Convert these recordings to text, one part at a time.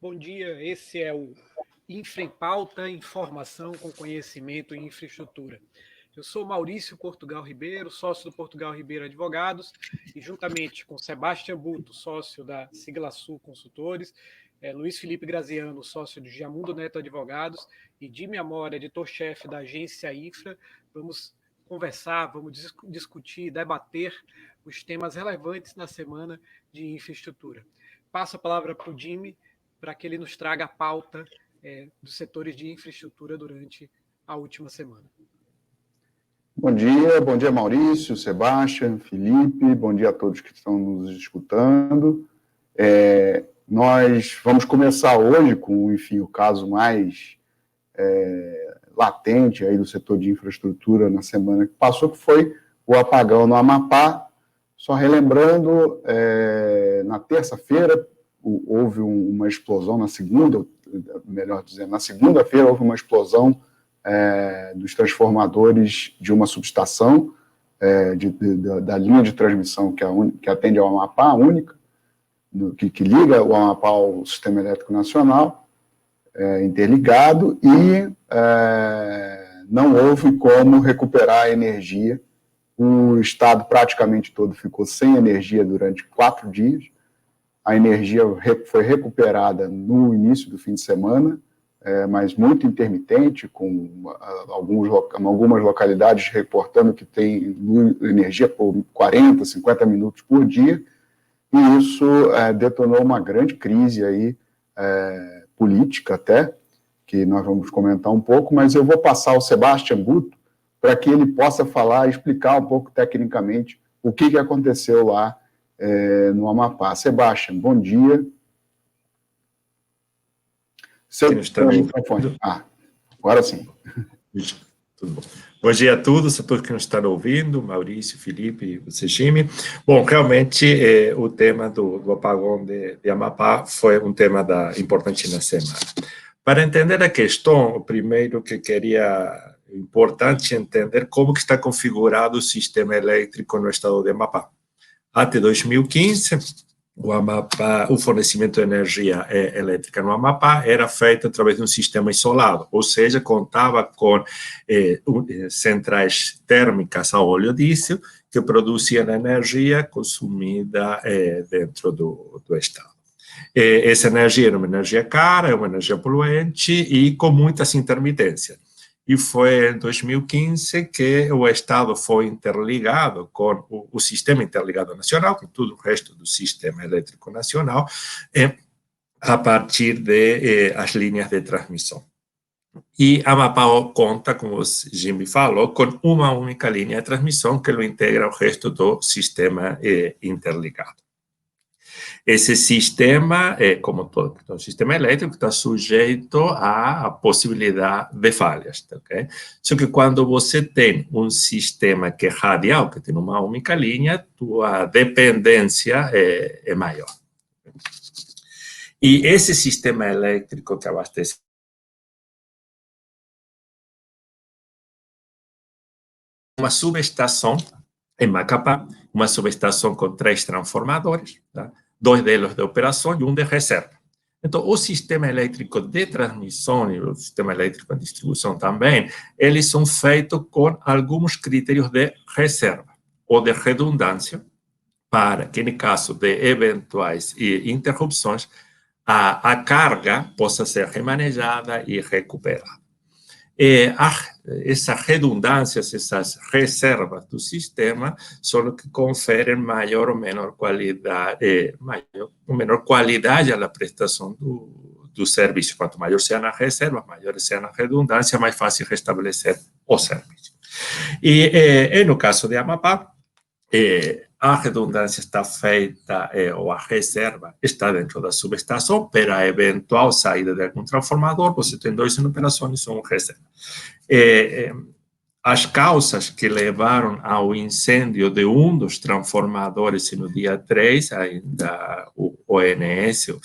bom dia. Esse é o Infra em Pauta, informação com conhecimento e infraestrutura. Eu sou Maurício Portugal Ribeiro, sócio do Portugal Ribeiro Advogados, e juntamente com Sebastião Buto, sócio da Sigla Sul Consultores, Luiz Felipe Graziano, sócio do Giamundo Neto Advogados, e Jimmy Amora, editor-chefe da agência Infra, vamos conversar, vamos discutir, debater os temas relevantes na semana de infraestrutura. Passo a palavra para o Jimmy, para que ele nos traga a pauta dos setores de infraestrutura durante a última semana. Bom dia Maurício, Sebastião, Felipe, bom dia a todos que estão nos escutando. Nós vamos começar hoje com, enfim, o caso mais latente aí do setor de infraestrutura na semana que passou, que foi o apagão no Amapá. Só relembrando, na terça-feira houve uma explosão, na segunda-feira houve uma explosão dos transformadores de uma subestação da linha de transmissão que atende ao Amapá, única, que liga o Amapá ao Sistema Elétrico Nacional, interligado, e não houve como recuperar a energia. O estado praticamente todo ficou sem energia durante 4 dias. A energia foi recuperada no início do fim de semana, mas muito intermitente, com algumas localidades reportando que tem energia por 40, 50 minutos por dia, e isso detonou uma grande crise aí, política até, que nós vamos comentar um pouco, mas eu vou passar ao Sebastião Buto para que ele possa falar, explicar um pouco tecnicamente o que aconteceu lá no Amapá. Sebastião, bom dia. Seu microfone. Agora sim. Tudo bom. Bom dia a todos que nos estão ouvindo, Maurício, Felipe e você, Jimmy. Bom, realmente o tema do apagão de Amapá foi um tema importante na semana. Para entender a questão, o primeiro que importante entender como que está configurado o sistema elétrico no estado de Amapá. Até 2015, o fornecimento de energia elétrica no Amapá era feito através de um sistema isolado, ou seja, contava com centrais térmicas a óleo diesel que produziam energia consumida dentro do estado. Essa energia era uma energia cara, uma energia poluente e com muitas intermitências. E foi em 2015 que o Estado foi interligado com o Sistema Interligado Nacional, com todo o resto do Sistema Elétrico Nacional, a partir das linhas de transmissão. E Amapá conta, como o Jimmy falou, com uma única linha de transmissão que o integra ao resto do sistema interligado. Esse sistema, como todo sistema elétrico, está sujeito à possibilidade de falhas, ok? Só que quando você tem um sistema que é radial, que tem uma única linha, tua dependência é maior. E esse sistema elétrico que abastece uma subestação em Macapá, uma subestação com 3 transformadores, tá? 2 deles de operação e um de reserva. Então, o sistema elétrico de transmissão e o sistema elétrico de distribuição também, eles são feitos com alguns critérios de reserva ou de redundância, para que, no caso de eventuais interrupções, a carga possa ser remanejada e recuperada. Essas redundâncias, essas reservas do sistema são o que conferem maior ou menor qualidade, à prestação do serviço. Quanto maior seja a reserva, maior seja a redundância, mais fácil restabelecer o serviço. E no caso de Amapá, a redundância está feita, ou a reserva está dentro da subestação, para a eventual saída de algum transformador, você tem 2 em operação e são reserva. As causas que levaram ao incêndio de um dos transformadores no dia 3, ainda o ONS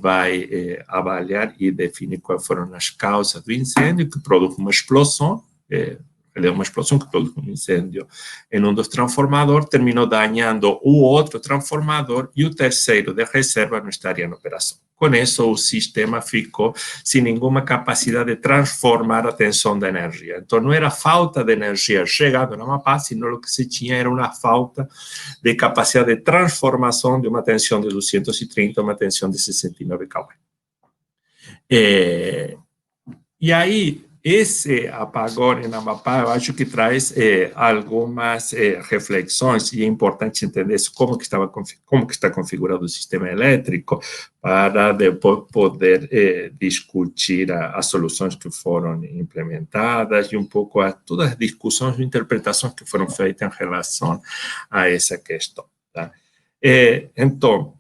vai avaliar e definir quais foram as causas do incêndio, que produz uma explosão, uma explosão que produz um incêndio em um dos transformadores, terminou dañando o outro transformador e o terceiro de reserva não estaria em operação. Com isso, o sistema ficou sem nenhuma capacidade de transformar a tensão de energia. Então, não era falta de energia chegando no Amapá, sino o que se tinha era uma falta de capacidade de transformação de uma tensão de 230 a uma tensão de 69 kV. E aí, esse apagão em Amapá, eu acho que traz algumas reflexões, e é importante entender como que está configurado o sistema elétrico, para depois poder discutir as soluções que foram implementadas e um pouco todas as discussões e interpretações que foram feitas em relação a essa questão. Tá? Então,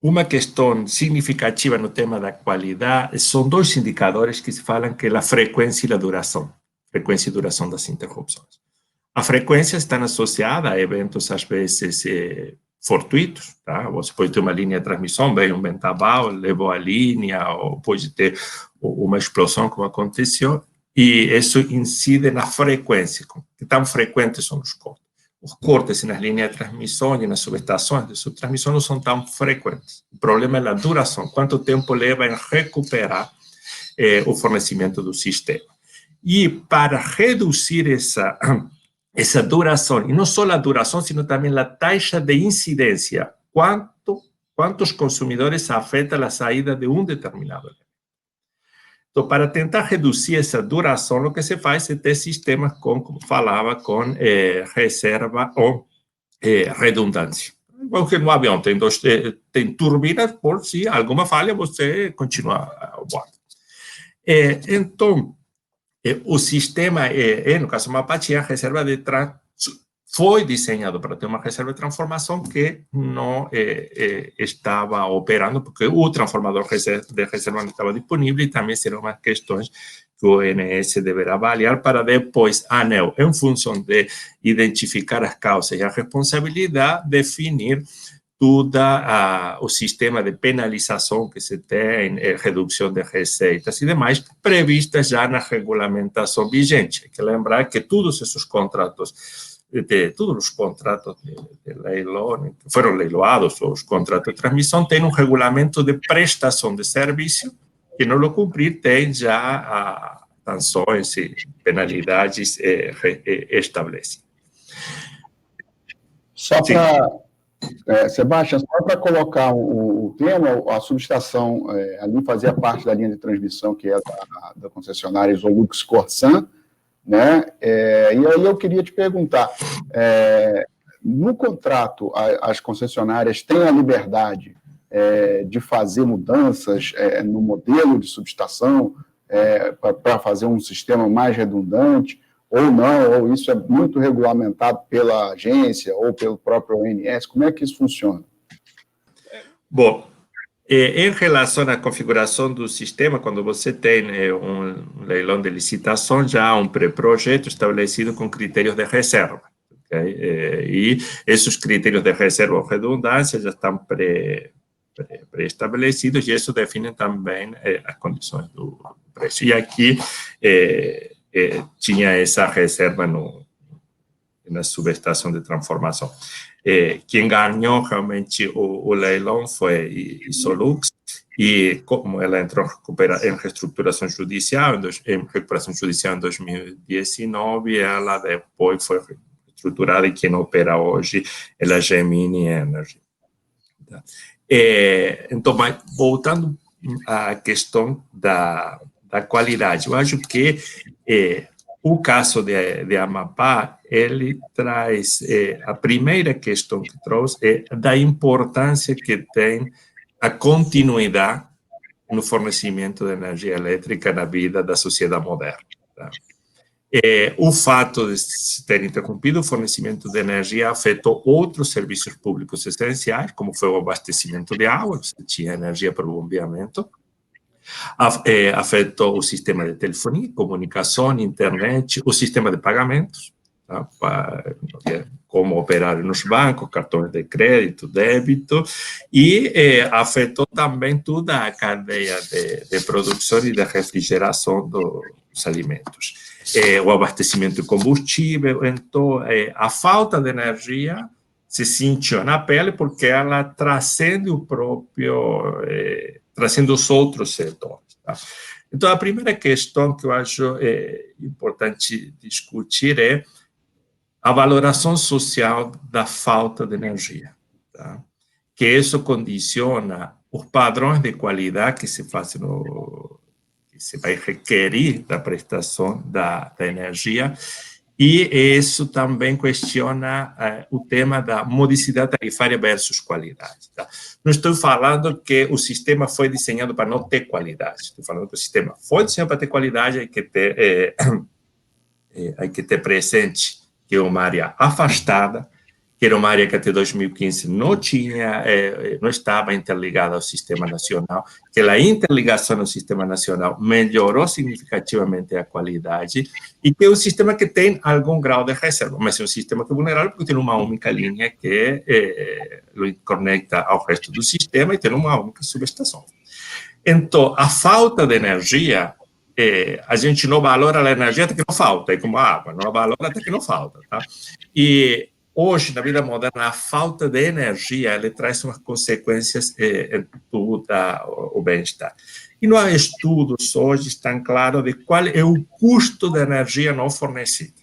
uma questão significativa no tema da qualidade são dois indicadores que se falam, que é a frequência e a duração. Frequência e duração das interrupções. A frequência está associada a eventos, às vezes, fortuitos. Tá? Você pode ter uma linha de transmissão, veio um vendaval, levou a linha, ou pode ter uma explosão, como aconteceu, e isso incide na frequência. Que tão frequentes são os cortes? Os cortes nas linhas de transmissão e nas subestações de subtransmissão não são tão frequentes. O problema é a duração, quanto tempo leva em recuperar o fornecimento do sistema. E para reduzir essa duração, e não só a duração, sino também a taxa de incidência, quantos consumidores afeta a saída de um determinado elemento. Então, para tentar reduzir essa duração, o que se faz é ter sistemas com, como falava, com reserva ou redundância. Igual que no avião, tem turbinas, por se alguma falha, você continua voando. Então, o sistema, no caso do Amapá, tinha reserva de foi desenhado para ter uma reserva de transformação que não estava operando, porque o transformador de reserva não estava disponível, e também serão umas questões que o ONS deverá avaliar para depois, a ANEEL, em função de identificar as causas e a responsabilidade, definir todo o sistema de penalização que se tem, redução de receitas e demais, previstas já na regulamentação vigente. Hay que lembrar que todos esses contratos, todos os contratos de leilão, que foram leiloados, os contratos de transmissão, têm um regulamento de prestação de serviço, que não o cumprir tem já sanções e penalidades estabelecidas. Só para, Sebastião, só para colocar o tema, a subestação ali fazia parte da linha de transmissão que é da concessionária Isolux Corsan, né? E aí eu queria te perguntar, no contrato, as concessionárias têm a liberdade de fazer mudanças no modelo de subestação para fazer um sistema mais redundante, ou não, ou isso é muito regulamentado pela agência ou pelo próprio ONS? Como é que isso funciona? Bom, em relação à configuração do sistema, quando você tem um leilão de licitação, já há um pré-projeto estabelecido com critérios de reserva. Okay? E esses critérios de reserva ou redundância já estão pré-estabelecidos, e isso define também as condições do preço. E aqui tinha essa reserva na subestação de transformação. Quem ganhou realmente o leilão foi Isolux, e como ela entrou em reestruturação judicial, em 2019, ela depois foi reestruturada, e quem opera hoje é a Gemini Energy. Então, voltando à questão da qualidade, eu acho que o caso de Amapá, ele traz, a primeira questão que trouxe é da importância que tem a continuidade no fornecimento de energia elétrica na vida da sociedade moderna. Tá? O fato de se ter interrompido o fornecimento de energia afetou outros serviços públicos essenciais, como foi o abastecimento de água, você tinha energia para o bombeamento, afetou o sistema de telefonia, comunicação, internet, o sistema de pagamentos, tá? Como operar nos bancos, cartões de crédito, débito, e afetou também toda a cadeia de produção e de refrigeração dos alimentos. O abastecimento de combustível. Então, a falta de energia se sentiu na pele, porque ela transcende transcende os outros setores. Tá? Então, a primeira questão que eu acho importante discutir é a valoração social da falta de energia, tá? Que isso condiciona os padrões de qualidade que se fazem que se vai requerir da prestação da energia, e isso também questiona o tema da modicidade tarifária versus qualidade. Tá? Não estou falando que o sistema foi desenhado para não ter qualidade, estou falando que o sistema foi desenhado para ter qualidade, hay que ter presente que é uma área afastada, que era uma área que até 2015 não estava interligada ao sistema nacional, que a interligação ao sistema nacional melhorou significativamente a qualidade, e que é um sistema que tem algum grau de reserva, mas é um sistema que é vulnerável porque tem uma única linha que o conecta ao resto do sistema e tem uma única subestação. Então, a falta de energia, a gente não valora a energia até que não falta, é como a água, não valora até que não falta. Tá? E hoje, na vida moderna, a falta de energia ela traz umas consequências em todo o bem-estar. E não há estudos hoje tão claros de qual é o custo da energia não fornecida.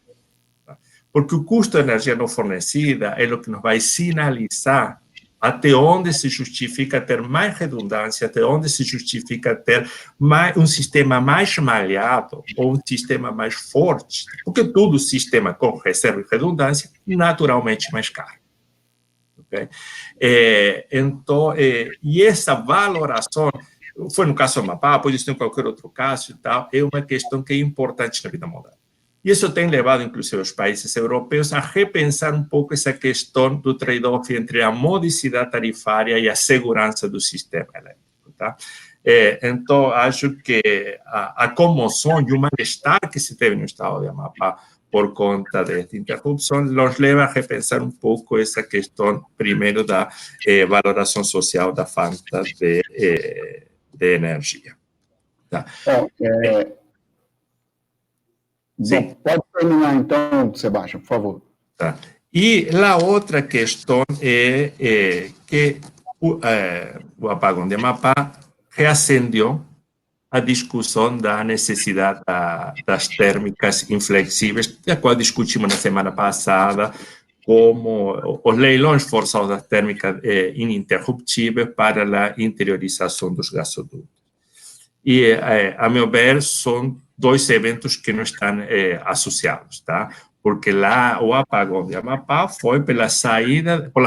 Tá? Porque o custo da energia não fornecida é o que nos vai sinalizar até onde se justifica ter mais redundância, até onde se justifica ter um sistema mais malhado ou um sistema mais forte, porque todo sistema com reserva e redundância naturalmente mais caro. Okay? Então, e essa valoração, foi no caso do Amapá, pode ser em qualquer outro caso e tal, é uma questão que é importante na vida moderna. E isso tem levado, inclusive, os países europeus a repensar um pouco essa questão do trade-off entre a modicidade tarifária e a segurança do sistema elétrico. Tá? Então, acho que a comoção e o mal-estar que se teve no estado de Amapá por conta desta interrupção nos leva a repensar um pouco essa questão, primeiro, da valoração social da falta de energia. Tá? Sim. Pode terminar, então, Sebastião, por favor. Tá. E a outra questão é que o apagão de Amapá reacendeu a discussão da necessidade das térmicas inflexíveis, da qual discutimos na semana passada, como os leilões forçados das térmicas ininterruptíveis para a interiorização dos gasodutos. E, a meu ver, são dois eventos que não estão associados, tá? Porque lá o apagão de Amapá foi pela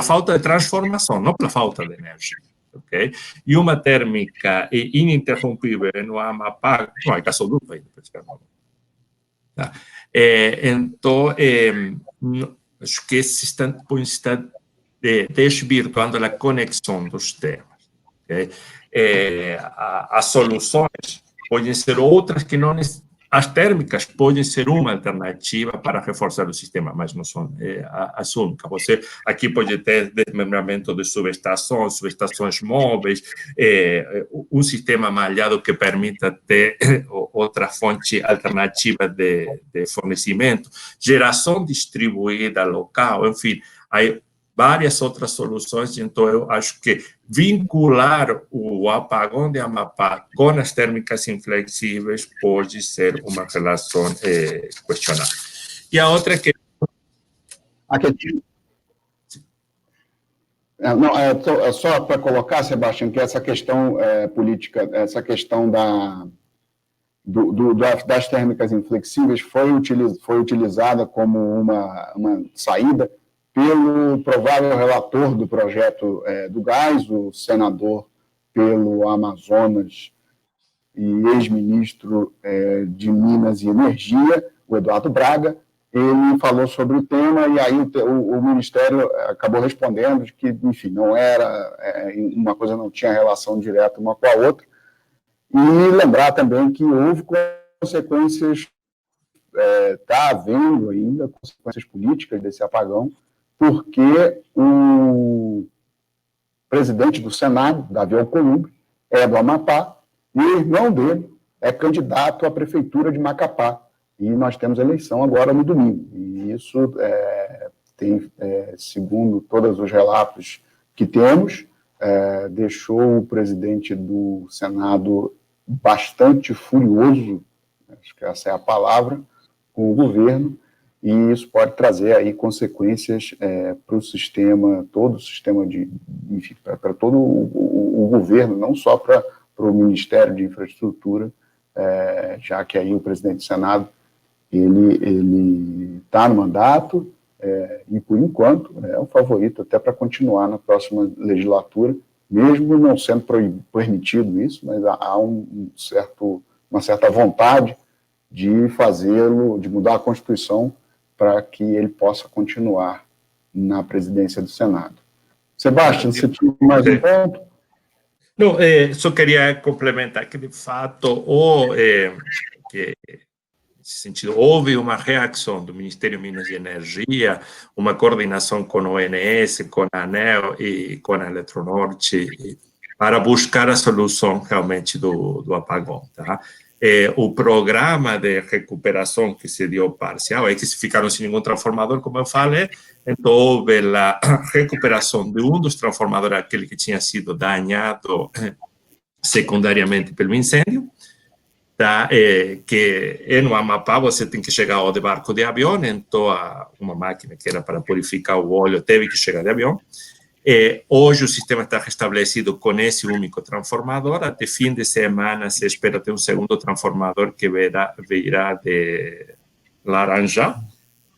falta de transformação, não pela falta de energia, ok? E uma térmica ininterrompível no Amapá, não há gasoduto ainda, praticamente. Tá? Então, acho que se está desvirtuando a conexão dos temas, ok? As soluções podem ser outras que não... As térmicas podem ser uma alternativa para reforçar o sistema, mas não são as únicas. Você aqui pode ter desmembramento de subestações móveis, um sistema malhado que permita ter outra fonte alternativa de fornecimento, geração distribuída local, enfim, aí várias outras soluções. Então, eu acho que vincular o apagão de Amapá com as térmicas inflexíveis pode ser uma relação questionável. E a outra que... Só para colocar, Sebastião, que essa questão política, essa questão das térmicas inflexíveis foi utilizada como uma saída pelo provável relator do projeto do gás, o senador pelo Amazonas e ex-ministro de Minas e Energia, o Eduardo Braga. Ele falou sobre o tema e aí o Ministério acabou respondendo de que, enfim, não era, uma coisa não tinha relação direta uma com a outra. E lembrar também que houve consequências, está havendo ainda consequências políticas desse apagão, porque o presidente do Senado, Davi Alcolumbre, é do Amapá, e o irmão dele é candidato à prefeitura de Macapá. E nós temos eleição agora no domingo. E isso tem, segundo todos os relatos que temos, deixou o presidente do Senado bastante furioso, acho que essa é a palavra, com o governo, e isso pode trazer aí consequências para o sistema, todo o sistema enfim, para todo o governo, não só para o Ministério de Infraestrutura, já que aí o presidente do Senado ele está no mandato, e por enquanto é o favorito até para continuar na próxima legislatura, mesmo não sendo permitido isso, mas há uma certa vontade de fazê-lo, de mudar a Constituição para que ele possa continuar na presidência do Senado. Sebastião, você tinha mais um ponto? Não, só queria complementar que, de fato, que, nesse sentido, houve uma reação do Ministério de Minas e Energia, uma coordenação com o ONS, com a ANEEL e com a Eletronorte, para buscar a solução realmente do apagão, tá? O programa de recuperação que se deu parcial é que se ficaram sem nenhum transformador, como eu falei, então houve a recuperação de um dos transformadores, aquele que tinha sido dañado secundariamente pelo incêndio, tá? Que no Amapá você tem que chegar ao de barco de avião, então uma máquina que era para purificar o óleo teve que chegar de avião. Hoje o sistema está restabelecido com esse único transformador. Até fim de semana se espera ter um segundo transformador que virá de Laranjá,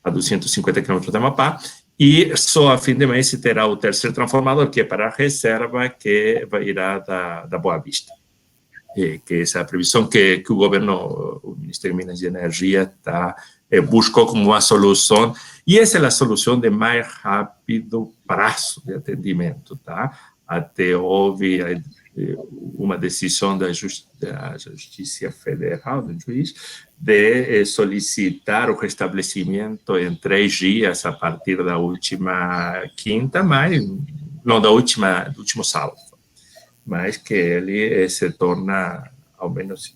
a 250 km de Amapá, e só a fim de mês se terá o terceiro transformador, que é para a reserva, que irá da Boa Vista. Que essa é a previsão que o governo, o Ministério de Minas e Energia, buscou como uma solução, e essa é a solução de mais rápido prazo de atendimento, tá? Até houve uma decisão da Justiça Federal, do juiz, de solicitar o restabelecimento em 3 dias a partir da última quinta, mas não, do último sábado, mas que ele se torna, ao menos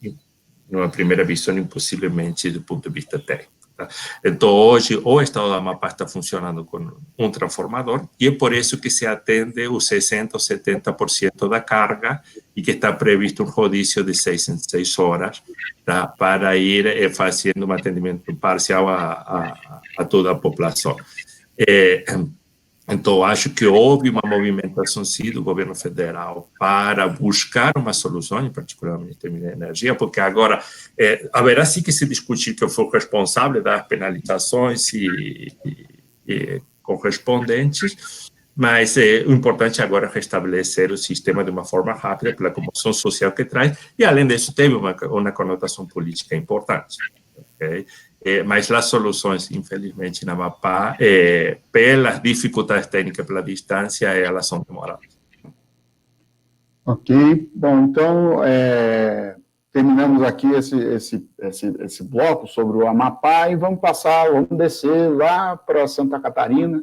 numa primeira visão, impossivelmente do ponto de vista técnico. Tá? Então, hoje, o estado da Amapá está funcionando com um transformador, e é por isso que se atende os 60% ou 70% da carga, e que está previsto um rodízio de 6 em 6 horas, tá? Para ir fazendo um atendimento parcial a toda a população. Então, acho que houve uma movimentação, sim, do governo federal para buscar uma solução, em particular o Ministério da Energia, porque agora haverá sim que se discutir quem for responsável das penalizações e correspondentes, mas o importante agora é restabelecer o sistema de uma forma rápida, pela comoção social que traz, e além disso teve uma conotação política importante. Okay? Mas as soluções, infelizmente, na Amapá, pelas dificuldades técnicas, pela distância, elas são demoradas. Ok. Bom, então, terminamos aqui esse bloco sobre o Amapá e vamos descer lá para Santa Catarina,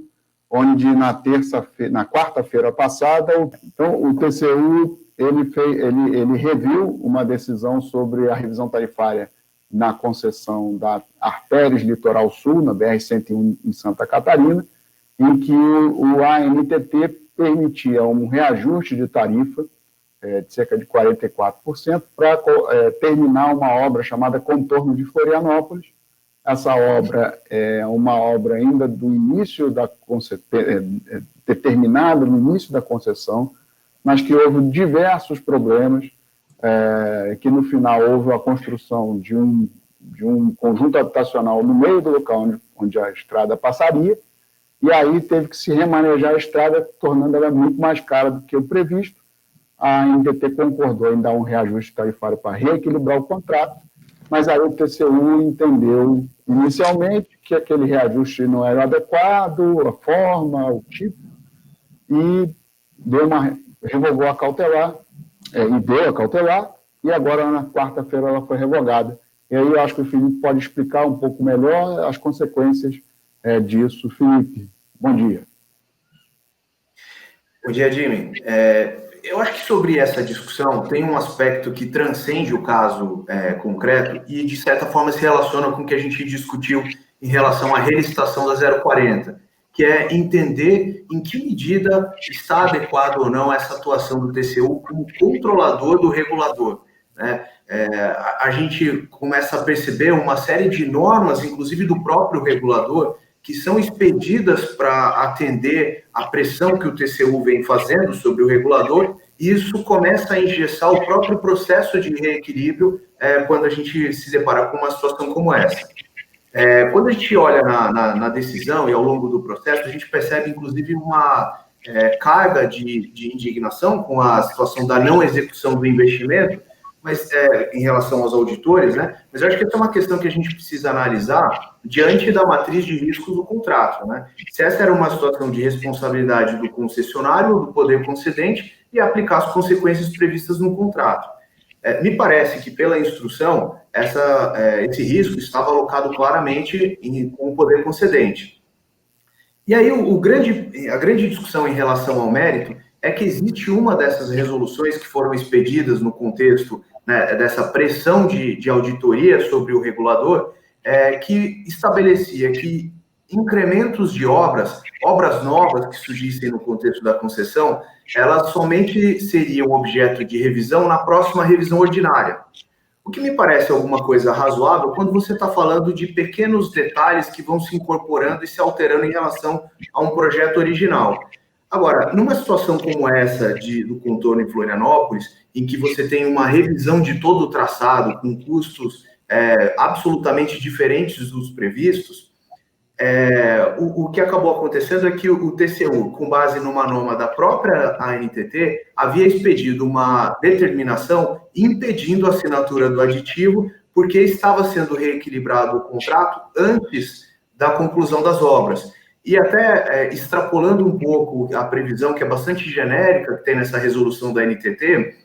onde na quarta-feira passada, então, o TCU ele reviu uma decisão sobre a revisão tarifária na concessão da Artérias Litoral Sul, na BR-101 em Santa Catarina, em que o ANTT permitia um reajuste de tarifa de cerca de 44% para terminar uma obra chamada Contorno de Florianópolis. Essa obra é uma obra ainda do início da determinada no início da concessão, mas que houve diversos problemas, que no final houve a construção de um conjunto habitacional no meio do local onde a estrada passaria, e aí teve que se remanejar a estrada, tornando ela muito mais cara do que o previsto. A ANTT concordou em dar um reajuste tarifário para reequilibrar o contrato, mas aí o TCU entendeu inicialmente que aquele reajuste não era adequado, a forma, o tipo, e revogou a cautelar, e deu a cautelar, e agora na quarta-feira ela foi revogada. E aí eu acho que o Felipe pode explicar um pouco melhor as consequências disso. Felipe, bom dia. Bom dia, Jimmy. Eu acho que sobre essa discussão tem um aspecto que transcende o caso concreto e, de certa forma, se relaciona com o que a gente discutiu em relação à relicitação da 040, que é entender em que medida está adequada ou não essa atuação do TCU como controlador do regulador, né? A gente começa a perceber uma série de normas, inclusive do próprio regulador, que são expedidas para atender a pressão que o TCU vem fazendo sobre o regulador, e isso começa a engessar o próprio processo de reequilíbrio quando a gente se depara com uma situação como essa. Quando a gente olha na decisão e ao longo do processo, a gente percebe, inclusive, uma carga de indignação com a situação da não execução do investimento, mas em relação aos auditores, né? Mas eu acho que essa é uma questão que a gente precisa analisar diante da matriz de riscos do contrato, né? Se essa era uma situação de responsabilidade do concessionário ou do poder concedente e aplicar as consequências previstas no contrato. Me parece que, pela instrução, esse risco estava alocado claramente com o poder concedente. E aí, a grande discussão em relação ao mérito é que existe uma dessas resoluções que foram expedidas no contexto, né, dessa pressão de auditoria sobre o regulador, que estabelecia que incrementos de obras novas que surgissem no contexto da concessão, elas somente seriam objeto de revisão na próxima revisão ordinária. O que me parece alguma coisa razoável quando você está falando de pequenos detalhes que vão se incorporando e se alterando em relação a um projeto original. Agora, numa situação como essa do contorno em Florianópolis, em que você tem uma revisão de todo o traçado com custos absolutamente diferentes dos previstos, o que acabou acontecendo é que o TCU, com base numa norma da própria ANTT, havia expedido uma determinação impedindo a assinatura do aditivo, porque estava sendo reequilibrado o contrato antes da conclusão das obras. E até extrapolando um pouco a previsão, que é bastante genérica, que tem nessa resolução da ANTT,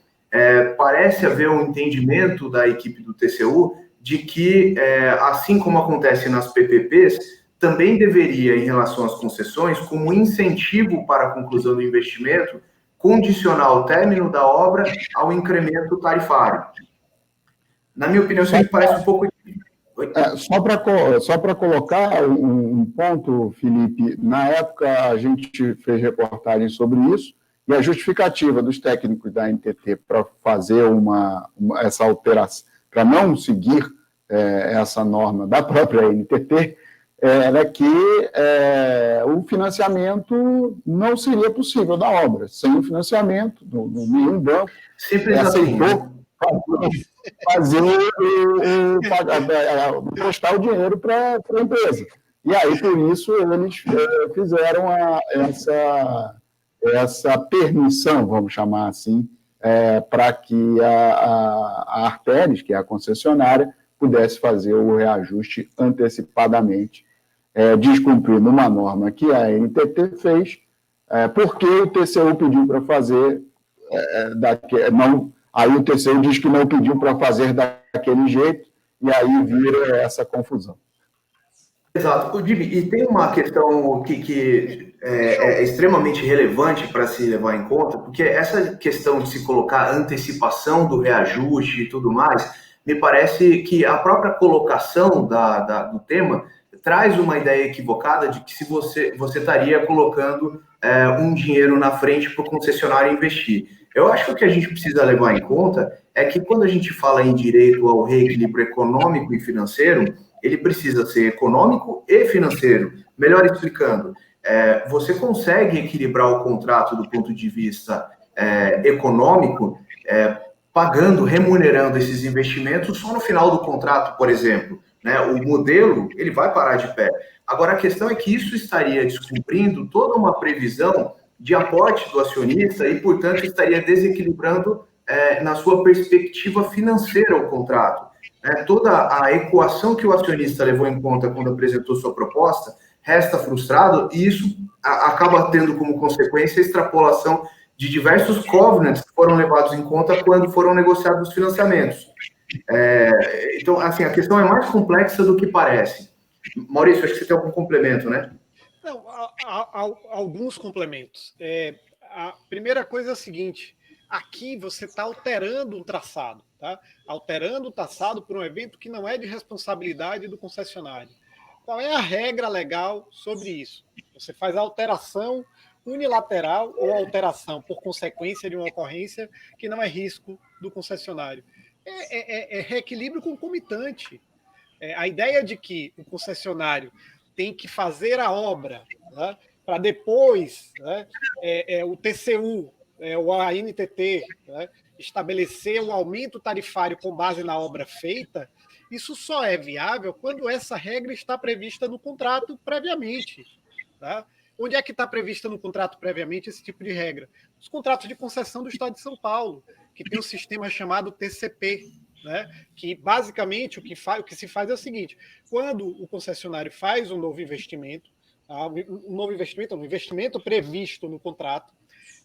parece haver um entendimento da equipe do TCU de que, assim como acontece nas PPPs, também deveria, em relação às concessões, como incentivo para a conclusão do investimento, condicionar o término da obra ao incremento tarifário. Na minha opinião, isso me parece um pouco... Só para colocar um ponto, Felipe, na época a gente fez reportagem sobre isso, e a justificativa dos técnicos da NTT para fazer essa alteração, para não seguir essa norma da própria NTT, era que o financiamento não seria possível da obra. Sem o financiamento, nenhum banco aceitou fazer prestar o dinheiro para a empresa. E aí, por isso, eles fizeram essa permissão, vamos chamar assim, para que a Arteris, que é a concessionária, pudesse fazer o reajuste antecipadamente, descumprindo uma norma que a NTT fez, porque o TCU pediu para fazer, aí o TCU diz que não pediu para fazer daquele jeito, e aí vira essa confusão. Exato. E tem uma questão que é extremamente relevante para se levar em conta, porque essa questão de se colocar antecipação do reajuste e tudo mais, me parece que a própria colocação do tema traz uma ideia equivocada de que se você estaria colocando um dinheiro na frente para o concessionário investir. Eu acho que o que a gente precisa levar em conta é que quando a gente fala em direito ao reequilíbrio econômico e financeiro, ele precisa ser econômico e financeiro. Melhor explicando, você consegue equilibrar o contrato do ponto de vista econômico, pagando, remunerando esses investimentos só no final do contrato, por exemplo. Né? O modelo, ele vai parar de pé. Agora, a questão é que isso estaria descumprindo toda uma previsão de aporte do acionista e, portanto, estaria desequilibrando na sua perspectiva financeira o contrato. Toda a equação que o acionista levou em conta quando apresentou sua proposta resta frustrado e isso acaba tendo como consequência a extrapolação de diversos covenants que foram levados em conta quando foram negociados os financiamentos. Então, assim, a questão é mais complexa do que parece. Maurício, acho que você tem algum complemento, né? Não, há alguns complementos. A primeira coisa é a seguinte: aqui você está alterando um traçado, tá? Alterando o traçado por um evento que não é de responsabilidade do concessionário. qual é a regra legal sobre isso? Você faz a alteração unilateral ou alteração por consequência de uma ocorrência que não é risco do concessionário. É reequilíbrio concomitante. A ideia de que o concessionário tem que fazer a obra, né, para depois, né, o TCU, ou a ANTT, né, estabelecer um aumento tarifário com base na obra feita, isso só é viável quando essa regra está prevista no contrato previamente. Tá? Onde é que está prevista no contrato previamente esse tipo de regra? Os contratos de concessão do Estado de São Paulo, que tem um sistema chamado TCP, né? Que basicamente o que se faz é o seguinte: quando o concessionário faz um novo investimento, um investimento previsto no contrato,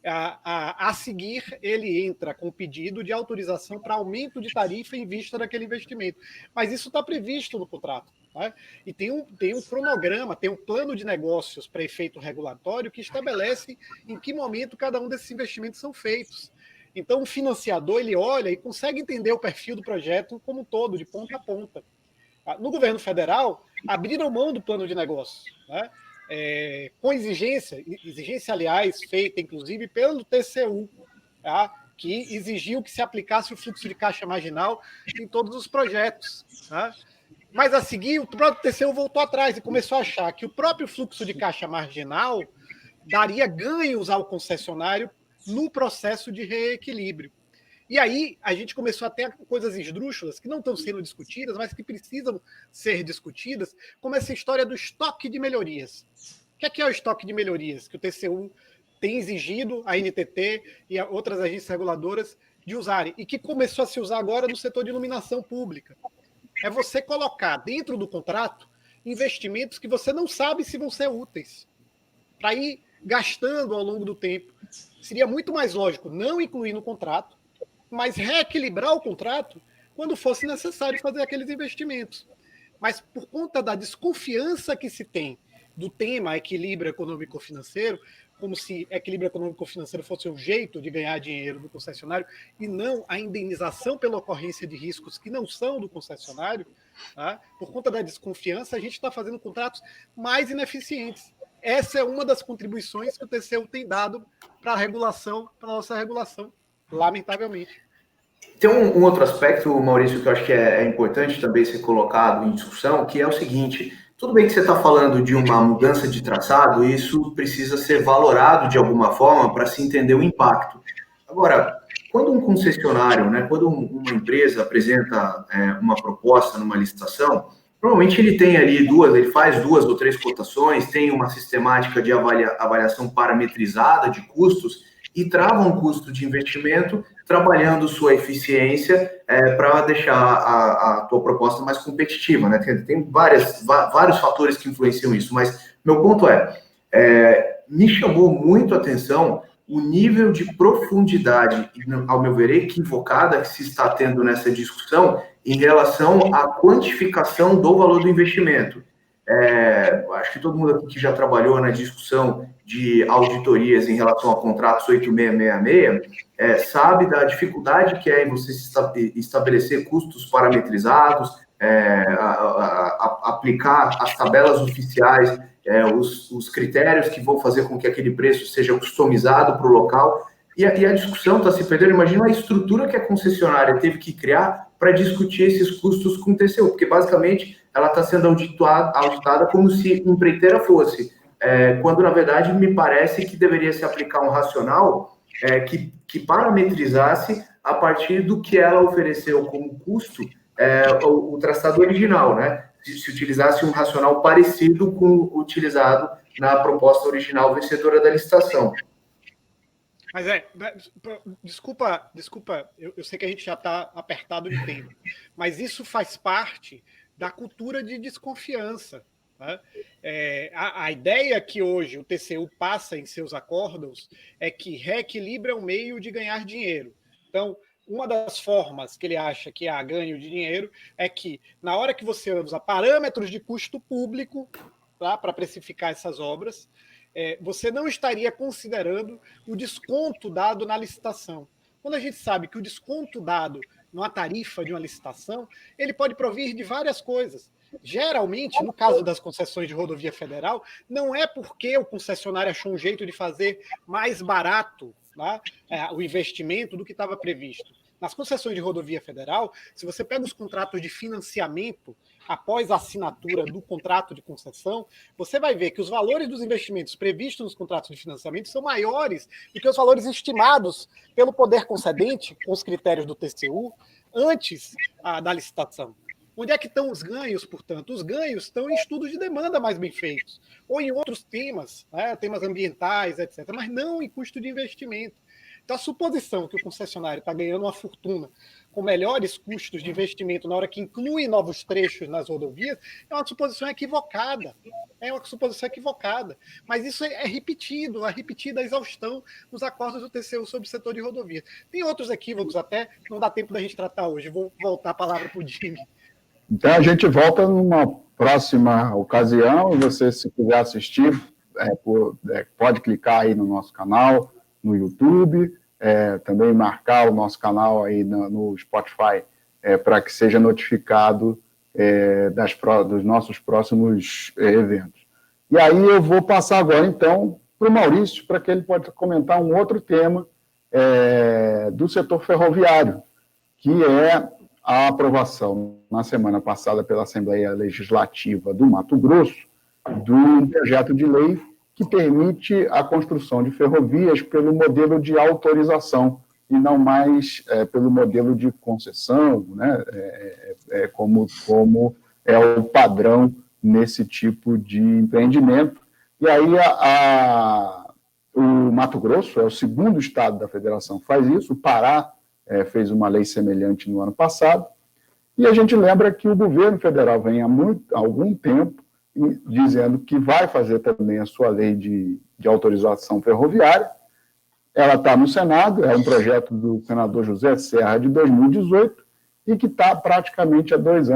a seguir ele entra com pedido de autorização para aumento de tarifa em vista daquele investimento. Mas isso está previsto no contrato. Né? E tem um cronograma, tem um plano de negócios para efeito regulatório que estabelece em que momento cada um desses investimentos são feitos. Então, o financiador ele olha e consegue entender o perfil do projeto como um todo, de ponta a ponta. No governo federal, abriram mão do plano de negócios, né? Com exigência, aliás, feita inclusive pelo TCU, tá? Que exigiu que se aplicasse o fluxo de caixa marginal em todos os projetos. Tá? Mas a seguir, o próprio TCU voltou atrás e começou a achar que o próprio fluxo de caixa marginal daria ganhos ao concessionário no processo de reequilíbrio. E aí a gente começou a ter coisas esdrúxulas que não estão sendo discutidas, mas que precisam ser discutidas, como essa história do estoque de melhorias. O que é o estoque de melhorias que o TCU tem exigido, a NTT e a outras agências reguladoras de usarem, e que começou a se usar agora no setor de iluminação pública? É você colocar dentro do contrato investimentos que você não sabe se vão ser úteis, para ir gastando ao longo do tempo. Seria muito mais lógico não incluir no contrato, mas reequilibrar o contrato quando fosse necessário fazer aqueles investimentos. Mas por conta da desconfiança que se tem do tema equilíbrio econômico-financeiro, como se equilíbrio econômico-financeiro fosse um jeito de ganhar dinheiro do concessionário e não a indenização pela ocorrência de riscos que não são do concessionário, tá? Por conta da desconfiança, a gente está fazendo contratos mais ineficientes. Essa é uma das contribuições que o TCU tem dado para a regulação, para a nossa regulação, lamentavelmente. Tem um outro aspecto, Maurício, que eu acho que é importante também ser colocado em discussão, que é o seguinte: tudo bem que você está falando de uma mudança de traçado, e isso precisa ser valorado de alguma forma para se entender o impacto. Agora, quando um concessionário, né, quando uma empresa apresenta uma proposta numa licitação, normalmente ele tem ali ele faz 2 ou 3 cotações, tem uma sistemática de avaliação parametrizada de custos e trava um custo de investimento, trabalhando sua eficiência para deixar a tua proposta mais competitiva, né? Tem vários fatores que influenciam isso, mas meu ponto me chamou muito a atenção o nível de profundidade, ao meu ver, equivocada que se está tendo nessa discussão em relação à quantificação do valor do investimento. Acho que todo mundo aqui que já trabalhou na discussão de auditorias em relação a contratos 8666 sabe da dificuldade que é em você estabelecer custos parametrizados, aplicar as tabelas oficiais, os critérios que vão fazer com que aquele preço seja customizado para o local. E a discussão está se perdendo. Imagina a estrutura que a concessionária teve que criar para discutir esses custos com o TCU, porque basicamente ela está sendo auditada como se empreiteira fosse, quando na verdade me parece que deveria se aplicar um racional que parametrizasse a partir do que ela ofereceu como custo o traçado original, né? Se utilizasse um racional parecido com o utilizado na proposta original vencedora da licitação. Mas desculpa, eu sei que a gente já está apertado de tempo, mas isso faz parte da cultura de desconfiança. Tá? A ideia que hoje o TCU passa em seus acórdãos é que reequilíbrio é um meio de ganhar dinheiro. Então, uma das formas que ele acha que há ganho de dinheiro é que, na hora que você usa parâmetros de custo público, tá, para precificar essas obras, você não estaria considerando o desconto dado na licitação. Quando a gente sabe que o desconto dado numa tarifa de uma licitação, ele pode provir de várias coisas. Geralmente, no caso das concessões de rodovia federal, não é porque o concessionário achou um jeito de fazer mais barato, tá, o investimento do que estava previsto. Nas concessões de rodovia federal, se você pega os contratos de financiamento após a assinatura do contrato de concessão, você vai ver que os valores dos investimentos previstos nos contratos de financiamento são maiores do que os valores estimados pelo poder concedente, com os critérios do TCU, antes da licitação. Onde é que estão os ganhos, portanto? Os ganhos estão em estudos de demanda mais bem feitos, ou em outros temas, né, temas ambientais, etc., mas não em custo de investimento. Então, a suposição que o concessionário está ganhando uma fortuna com melhores custos de investimento na hora que inclui novos trechos nas rodovias é uma suposição equivocada. É uma suposição equivocada. Mas isso é repetido, repetida a exaustão nos acordos do TCU sobre o setor de rodovias. Tem outros equívocos até, não dá tempo da gente tratar hoje. Vou voltar a palavra para o Jimmy. Então, a gente volta numa próxima ocasião. Você, se quiser assistir, pode clicar aí no nosso canal, no YouTube, também marcar o nosso canal aí no Spotify, para que seja notificado dos nossos próximos eventos. E aí eu vou passar agora, então, para o Maurício, para que ele possa comentar um outro tema do setor ferroviário, que é a aprovação, na semana passada, pela Assembleia Legislativa do Mato Grosso, do projeto de lei que permite a construção de ferrovias pelo modelo de autorização e não mais pelo modelo de concessão, né? Como é o padrão nesse tipo de empreendimento. E aí o Mato Grosso é o segundo estado da federação que faz isso. O Pará fez uma lei semelhante no ano passado, e a gente lembra que o governo federal vem há algum tempo dizendo que vai fazer também a sua lei de autorização ferroviária. Ela está no Senado, é um projeto do senador José Serra de 2018, e que está praticamente há mais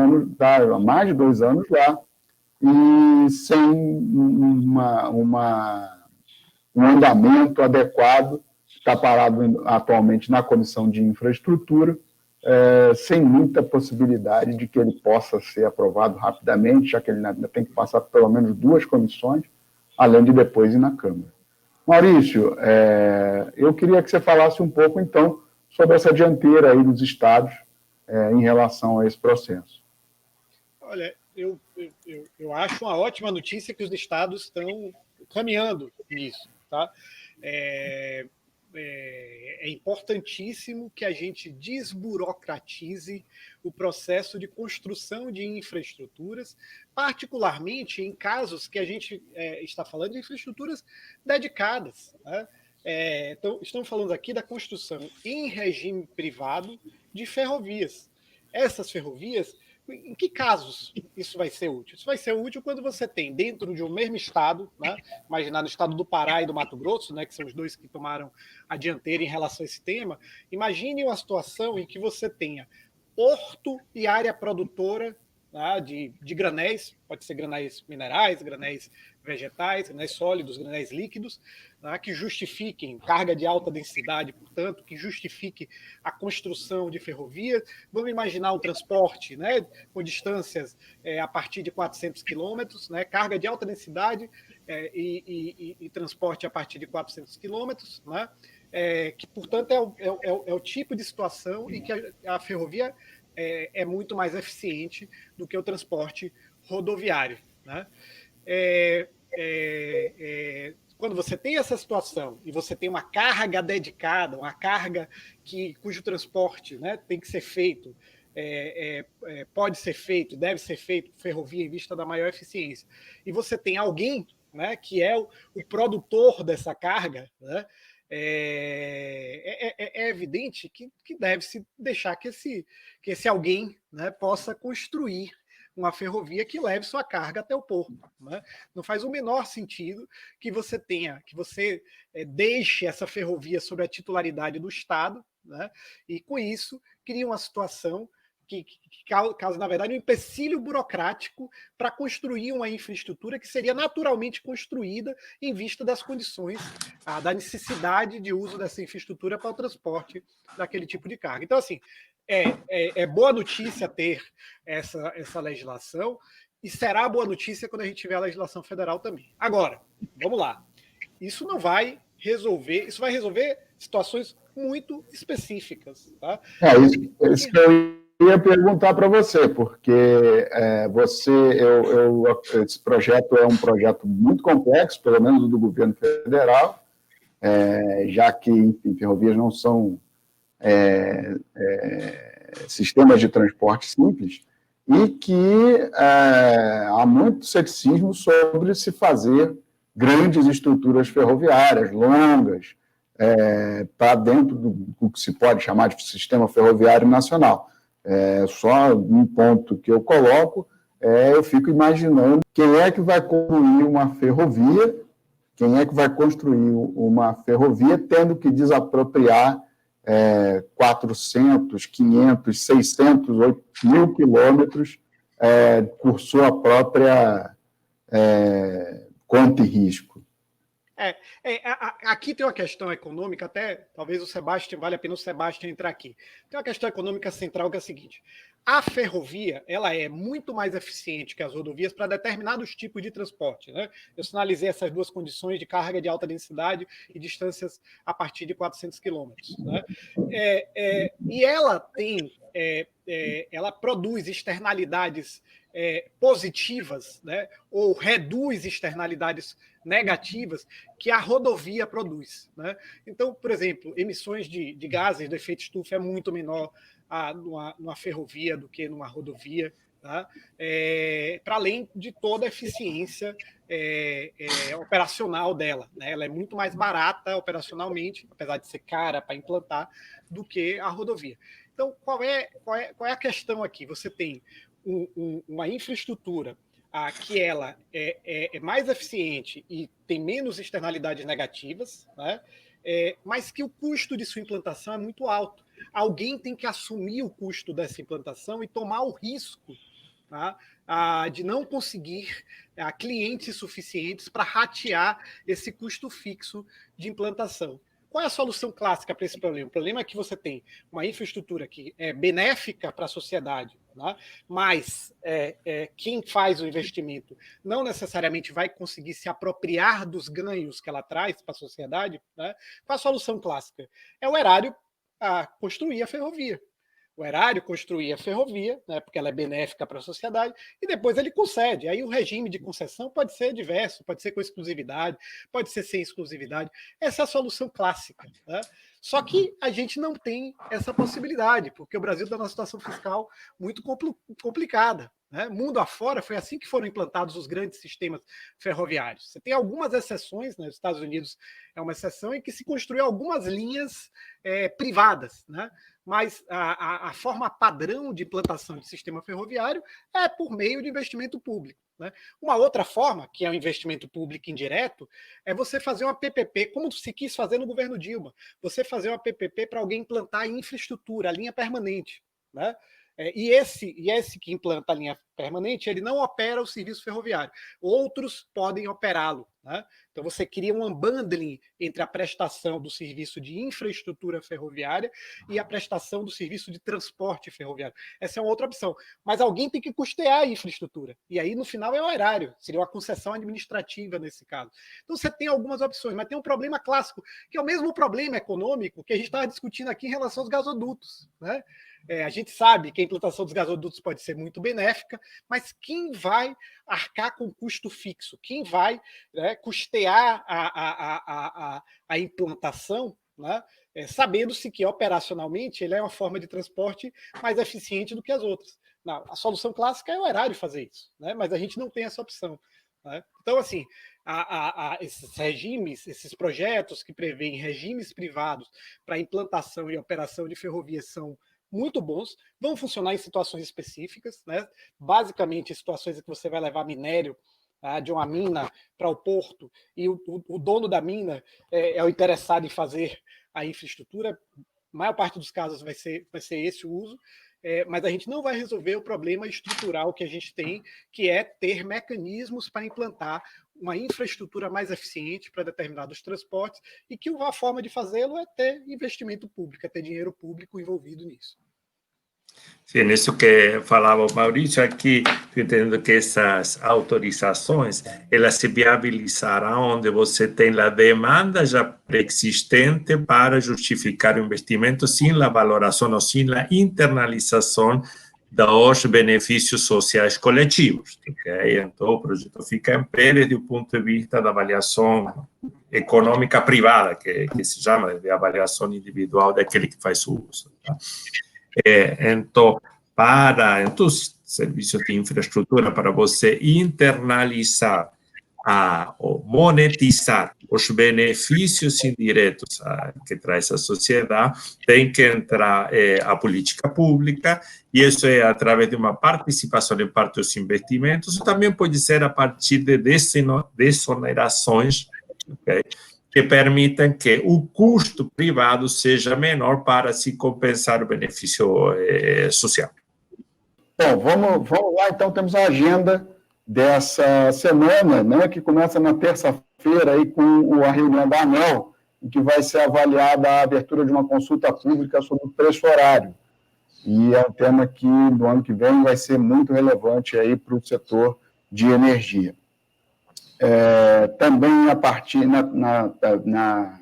de 2 anos lá, e sem um andamento adequado. Está parado atualmente na Comissão de Infraestrutura, sem muita possibilidade de que ele possa ser aprovado rapidamente, já que ele ainda tem que passar por pelo menos 2 comissões, além de depois ir na Câmara. Maurício, eu queria que você falasse um pouco, então, sobre essa dianteira aí dos estados em relação a esse processo. Olha, eu acho uma ótima notícia que os estados estão caminhando nisso, tá? É importantíssimo que a gente desburocratize o processo de construção de infraestruturas, particularmente em casos que a gente está falando de infraestruturas dedicadas, né? Então, estamos falando aqui da construção em regime privado de ferrovias. Essas ferrovias, em que casos isso vai ser útil? Isso vai ser útil quando você tem, dentro de um mesmo estado, né, imaginar no estado do Pará e do Mato Grosso, né, que são os dois que tomaram a dianteira em relação a esse tema, imagine uma situação em que você tenha porto e área produtora, tá, de granéis, pode ser granéis minerais, granéis vegetais, granéis sólidos, granéis líquidos, tá, que justifiquem carga de alta densidade, portanto, que justifique a construção de ferrovias. Vamos imaginar o transporte, né, com distâncias a partir de 400 quilômetros, né, carga de alta densidade e transporte a partir de 400 quilômetros, né, que, portanto, é o tipo de situação em que a ferrovia é muito mais eficiente do que o transporte rodoviário, né? Quando você tem essa situação e você tem uma carga dedicada, uma carga cujo transporte, né, tem que ser feito, pode ser feito, deve ser feito por ferrovia em vista da maior eficiência, e você tem alguém, né, que é o produtor dessa carga, né, é evidente que deve-se deixar que esse alguém, né, possa construir uma ferrovia que leve sua carga até o porto, né? Não faz o menor sentido que você deixe essa ferrovia sob a titularidade do Estado, né? E com isso cria uma situação que causa, na verdade, um empecilho burocrático para construir uma infraestrutura que seria naturalmente construída em vista das condições, da necessidade de uso dessa infraestrutura para o transporte daquele tipo de carga. Então, assim, é boa notícia ter essa legislação e será boa notícia quando a gente tiver a legislação federal também. Agora, vamos lá. Isso não vai resolver, isso vai resolver situações muito específicas. Tá? Isso que eu ia perguntar para você, porque esse projeto é um projeto muito complexo, pelo menos do governo federal, já que, enfim, ferrovias não são sistemas de transporte simples, e que há muito ceticismo sobre se fazer grandes estruturas ferroviárias, longas, para dentro do que se pode chamar de sistema ferroviário nacional. Só um ponto que eu coloco, eu fico imaginando quem é que vai construir uma ferrovia, tendo que desapropriar 400, 500, 600, 8 mil quilômetros por sua própria conta e risco. Aqui tem uma questão econômica, até talvez vale a pena o Sebastião entrar aqui. Tem uma questão econômica central que é a seguinte: a ferrovia ela é muito mais eficiente que as rodovias para determinados tipos de transporte. Né? Eu sinalizei essas duas condições de carga de alta densidade e distâncias a partir de 400 quilômetros. Né? E ela ela produz externalidades positivas, né? Ou reduz externalidades negativas que a rodovia produz. Né? Então, por exemplo, emissões de gases do efeito estufa é muito menor numa ferrovia do que numa rodovia, tá? Para além de toda a eficiência operacional dela. Né? Ela é muito mais barata operacionalmente, apesar de ser cara para implantar, do que a rodovia. Então, qual é a questão aqui? Você tem uma infraestrutura que ela é mais eficiente e tem menos externalidades negativas, né? Mas que o custo de sua implantação é muito alto. Alguém tem que assumir o custo dessa implantação e tomar o risco, tá? De não conseguir clientes suficientes para ratear esse custo fixo de implantação. Qual é a solução clássica para esse problema? O problema é que você tem uma infraestrutura que é benéfica para a sociedade, né? Mas quem faz o investimento não necessariamente vai conseguir se apropriar dos ganhos que ela traz para a sociedade. Né? Qual a solução clássica? É o erário construir a ferrovia. O erário construir a ferrovia, né, porque ela é benéfica para a sociedade, e depois ele concede. Aí o regime de concessão pode ser diverso, pode ser com exclusividade, pode ser sem exclusividade. Essa é a solução clássica. Né? Só que a gente não tem essa possibilidade, porque o Brasil está numa situação fiscal muito complicada. Né? Mundo afora, foi assim que foram implantados os grandes sistemas ferroviários. Você tem algumas exceções, né? Os Estados Unidos é uma exceção em que se construiu algumas linhas privadas, né? Mas a forma padrão de implantação de sistema ferroviário é por meio de investimento público. Né? Uma outra forma, que é o investimento público indireto, é você fazer uma PPP, como se quis fazer no governo Dilma. Você fazer uma PPP para alguém implantar a infraestrutura, a linha permanente. Né? E esse que implanta a linha permanente, ele não opera o serviço ferroviário. Outros podem operá-lo. Né? Então, você cria um unbundling entre a prestação do serviço de infraestrutura ferroviária e a prestação do serviço de transporte ferroviário. Essa é uma outra opção. Mas alguém tem que custear a infraestrutura. E aí, no final, é o erário. Seria uma concessão administrativa nesse caso. Então, você tem algumas opções, mas tem um problema clássico, que é o mesmo problema econômico que a gente estava discutindo aqui em relação aos gasodutos. Né? A gente sabe que a implantação dos gasodutos pode ser muito benéfica, mas quem vai arcar com custo fixo? Quem vai custear a implantação, né? Sabendo-se que operacionalmente ele é uma forma de transporte mais eficiente do que as outras? Não, a solução clássica é o erário fazer isso, né? Mas a gente não tem essa opção. Né? Então, assim, esses regimes, esses projetos que prevêem regimes privados para implantação e operação de ferrovias são muito bons, vão funcionar em situações específicas, né? Basicamente situações em que você vai levar minério de uma mina para o porto e o dono da mina é o interessado em fazer a infraestrutura. A maior parte dos casos vai ser esse o uso, mas a gente não vai resolver o problema estrutural que a gente tem, que é ter mecanismos para implantar uma infraestrutura mais eficiente para determinados transportes, e que a forma de fazê-lo é ter investimento público, é ter dinheiro público envolvido nisso. Sim, isso que falava o Maurício aqui, entendendo que essas autorizações, elas se viabilizarão onde você tem a demanda já preexistente para justificar o investimento sem a valoração ou sem a internalização dos benefícios sociais coletivos. Okay? Então, o projeto fica em pé desde o ponto de vista da avaliação econômica privada, que se chama de avaliação individual daquele que faz o uso. Tá? Então, os serviços de infraestrutura, para você internalizar ou monetizar os benefícios indiretos que traz a sociedade, tem que entrar a política pública, e isso é através de uma participação em parte dos investimentos, ou também pode ser a partir de desonerações, okay, que permitam que o custo privado seja menor para se compensar o benefício social. Bom, vamos lá, então, temos a agenda dessa semana, né, que começa na terça-feira aí com a reunião da ANEEL, em que vai ser avaliada a abertura de uma consulta pública sobre o preço horário. E é um tema que, no ano que vem, vai ser muito relevante aí para o setor de energia. Também, a partir na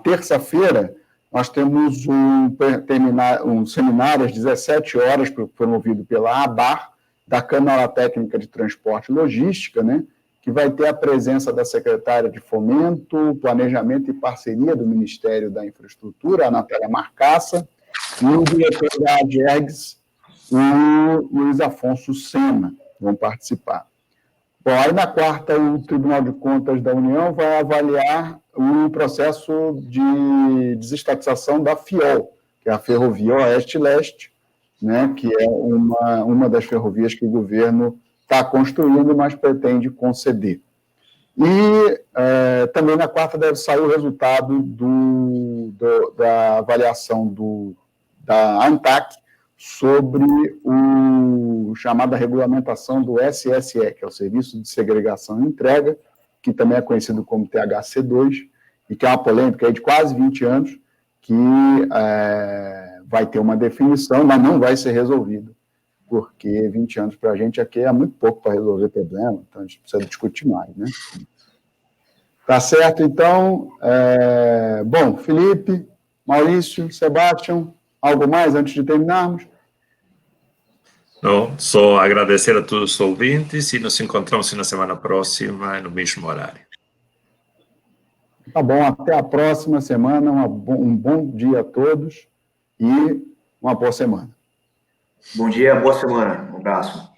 terça-feira, nós temos um seminário às 17 horas, promovido pela ABAR, da Câmara Técnica de Transporte e Logística, né, que vai ter a presença da secretária de Fomento, Planejamento e Parceria do Ministério da Infraestrutura, a Natália Marcassa, e o diretor da AGERGS, o Luiz Afonso Sena, vão participar. Bom, aí na quarta, o Tribunal de Contas da União vai avaliar o processo de desestatização da FIOL, que é a Ferrovia Oeste-Leste, né, que é uma das ferrovias que o governo está construindo, mas pretende conceder. E também na quarta deve sair o resultado da avaliação da ANTAC sobre o chamada regulamentação do SSE, que é o Serviço de Segregação e Entrega, que também é conhecido como THC2, e que é uma polêmica aí de quase 20 anos, que vai ter uma definição, mas não vai ser resolvido, porque 20 anos para a gente aqui é muito pouco para resolver problema, então a gente precisa discutir mais, né? Tá certo, então. Bom, Felipe, Maurício, Sebastião, algo mais antes de terminarmos? Não, só agradecer a todos os ouvintes e nos encontramos na semana próxima, no mesmo horário. Tá bom, até a próxima semana, um bom dia a todos e uma boa semana. Bom dia, boa semana, um abraço.